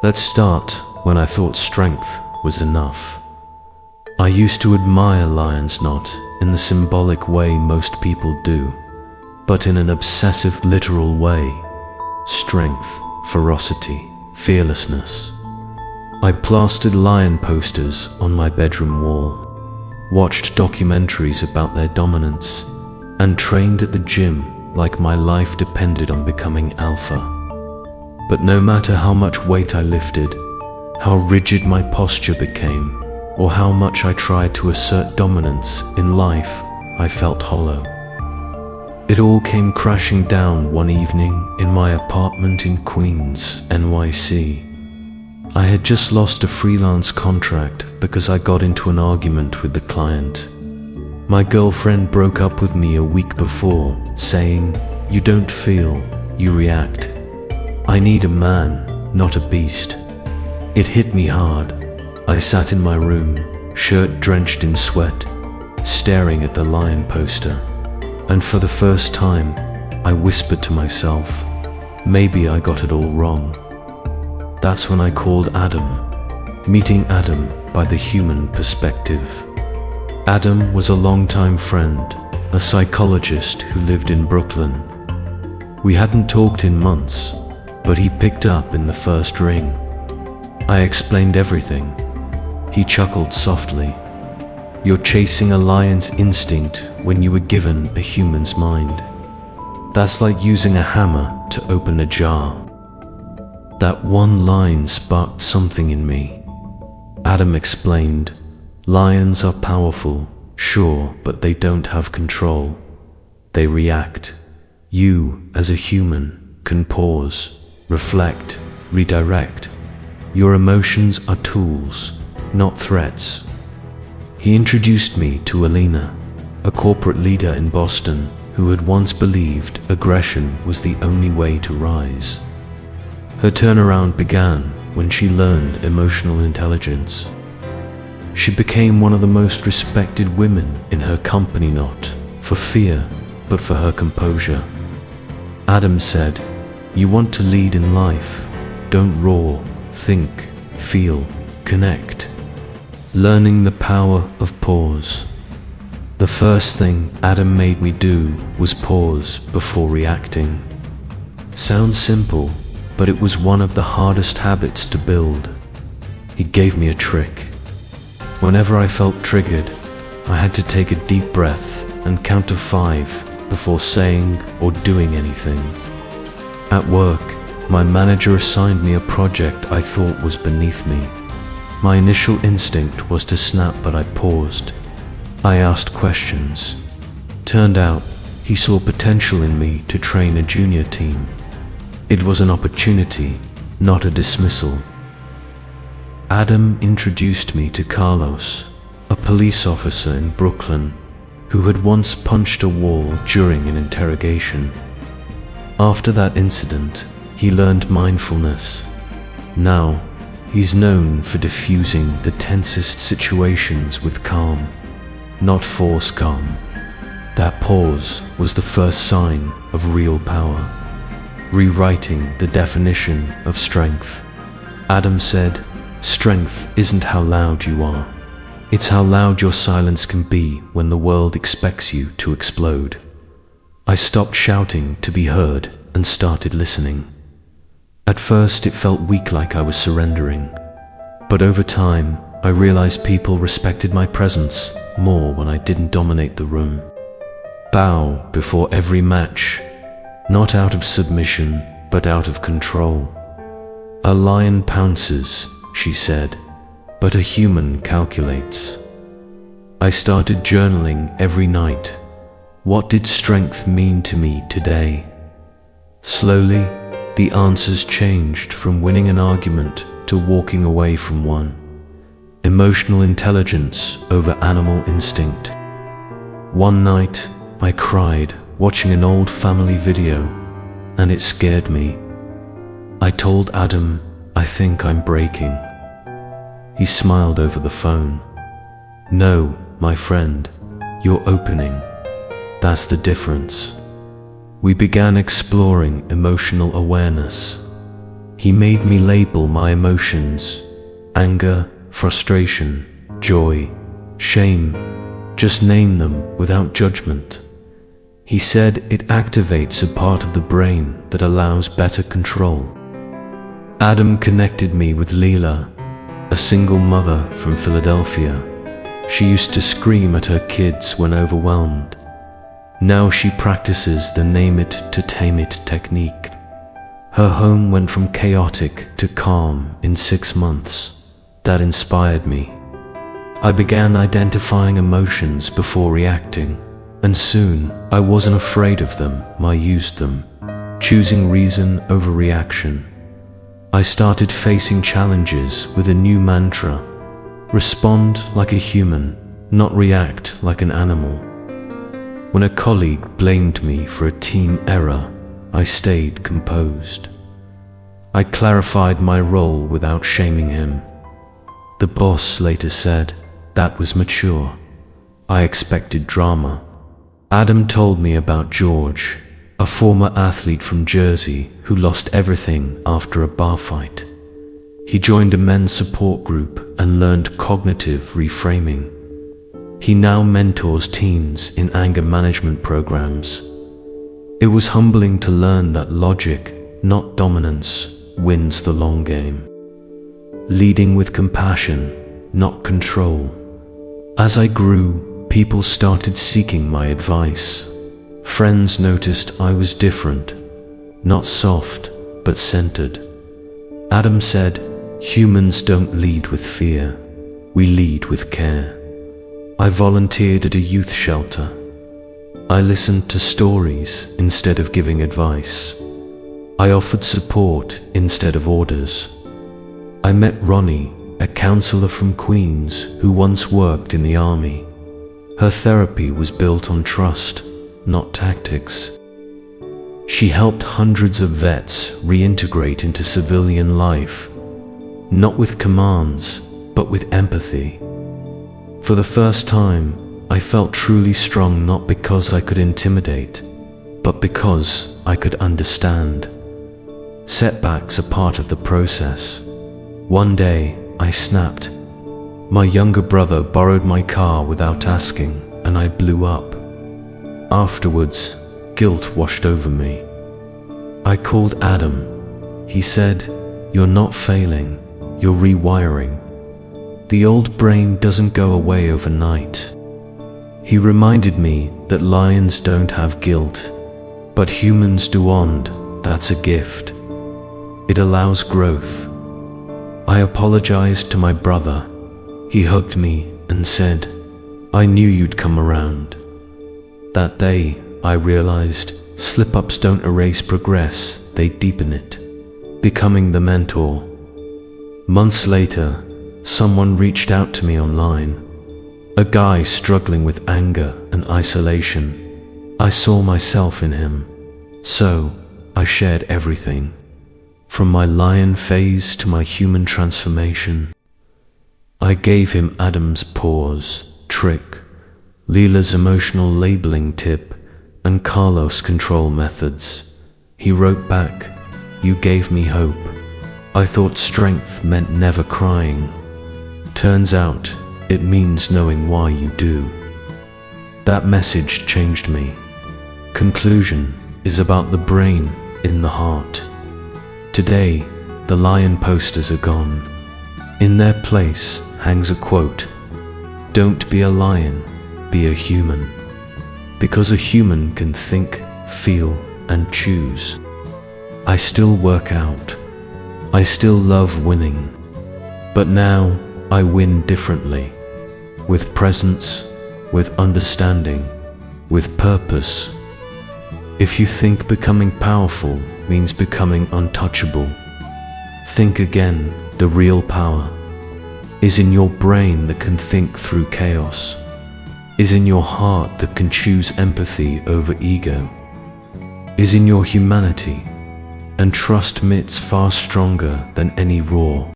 Let's start when I thought strength was enough. I used to admire lions not in the symbolic way most people do, but in an obsessive, literal way. Strength, ferocity, fearlessness. I plastered lion posters on my bedroom wall, watched documentaries about their dominance, and trained at the gym like my life depended on becoming alpha. But no matter how much weight I lifted, how rigid my posture became, or how much I tried to assert dominance in life, I felt hollow. It all came crashing down one evening in my apartment in Queens, NYC. I had just lost a freelance contract because I got into an argument with the client. My girlfriend broke up with me a week before, saying, "You don't feel, you react. I need a man, not a beast." It hit me hard. I sat in my room, shirt drenched in sweat, staring at the lion poster. And for the first time, I whispered to myself, maybe I got it all wrong. That's when I called Adam, meeting Adam by the human perspective. Adam was a longtime friend, a psychologist who lived in Brooklyn. We hadn't talked in months, but he picked up in the first ring. I explained everything. He chuckled softly. "You're chasing a lion's instinct when you were given a human's mind. That's like using a hammer to open a jar." That one line sparked something in me. Adam explained, "Lions are powerful, sure, but they don't have control. They react. You, as a human, can pause, reflect, redirect. Your emotions are tools, not threats." He introduced me to Alina, a corporate leader in Boston who had once believed aggression was the only way to rise. Her turnaround began when she learned emotional intelligence. She became one of the most respected women in her company, not for fear, but for her composure. Adam said, "You want to lead in life, don't roar, think, feel, connect." Learning the power of pause. The first thing Adam made me do was pause before reacting. Sounds simple, but it was one of the hardest habits to build. He gave me a trick. Whenever I felt triggered, I had to take a deep breath and count to 5 before saying or doing anything. At work, my manager assigned me a project I thought was beneath me. My initial instinct was to snap, but I paused. I asked questions. Turned out, he saw potential in me to train a junior team. It was an opportunity, not a dismissal. Adam introduced me to Carlos, a police officer in Brooklyn, who had once punched a wall during an interrogation. After that incident, he learned mindfulness. Now, he's known for diffusing the tensest situations with calm, not forced calm. That pause was the first sign of real power, rewriting the definition of strength. Adam said, "Strength isn't how loud you are. It's how loud your silence can be when the world expects you to explode." I stopped shouting to be heard and started listening. At first it felt weak, like I was surrendering. But over time, I realized people respected my presence more when I didn't dominate the room. Bow before every match, not out of submission, but out of control. "A lion pounces," she said, "but a human calculates." I started journaling every night. What did strength mean to me today? Slowly, the answers changed from winning an argument to walking away from one. Emotional intelligence over animal instinct. One night, I cried watching an old family video, and it scared me. I told Adam, "I think I'm breaking." He smiled over the phone. "No, my friend, you're opening. That's the difference." We began exploring emotional awareness. He made me label my emotions: anger, frustration, joy, shame. Just name them without judgment. He said it activates a part of the brain that allows better control. Adam connected me with Leela, a single mother from Philadelphia. She used to scream at her kids when overwhelmed. Now she practices the name it to tame it technique. Her home went from chaotic to calm in 6 months. That inspired me. I began identifying emotions before reacting, and soon I wasn't afraid of them, I used them, choosing reason over reaction. I started facing challenges with a new mantra: respond like a human, not react like an animal. When a colleague blamed me for a team error, I stayed composed. I clarified my role without shaming him. The boss later said, "That was mature." I expected drama. Adam told me about George, a former athlete from Jersey who lost everything after a bar fight. He joined a men's support group and learned cognitive reframing. He now mentors teens in anger management programs. It was humbling to learn that logic, not dominance, wins the long game. Leading with compassion, not control. As I grew, people started seeking my advice. Friends noticed I was different, not soft, but centered. Adam said, "Humans don't lead with fear, we lead with care." I volunteered at a youth shelter. I listened to stories instead of giving advice. I offered support instead of orders. I met Ronnie, a counselor from Queens who once worked in the army. Her therapy was built on trust, not tactics. She helped hundreds of vets reintegrate into civilian life, not with commands, but with empathy. For the first time, I felt truly strong, not because I could intimidate, but because I could understand. Setbacks are part of the process. One day, I snapped. My younger brother borrowed my car without asking, and I blew up. Afterwards, guilt washed over me. I called Adam. He said, "You're not failing, you're rewiring. The old brain doesn't go away overnight." He reminded me that lions don't have guilt, but humans do, and that's a gift. It allows growth. I apologized to my brother. He hugged me and said, "I knew you'd come around." That day, I realized slip-ups don't erase progress, they deepen it, becoming the mentor. Months later, someone reached out to me online. A guy struggling with anger and isolation. I saw myself in him. So, I shared everything. From my lion phase to my human transformation. I gave him Adam's pause trick, Leela's emotional labeling tip, and Carlos' control methods. He wrote back, "You gave me hope. I thought strength meant never crying. Turns out, it means knowing why you do." That message changed me. Conclusion is about the brain in the heart. Today, the lion posters are gone. In their place hangs a quote: "Don't be a lion, be a human." Because a human can think, feel, and choose. I still work out. I still love winning. But now, I win differently. With presence, with understanding, with purpose. If you think becoming powerful means becoming untouchable, think again. The real power is in your brain that can think through chaos, is in your heart that can choose empathy over ego, is in your humanity, and trust it's far stronger than any roar.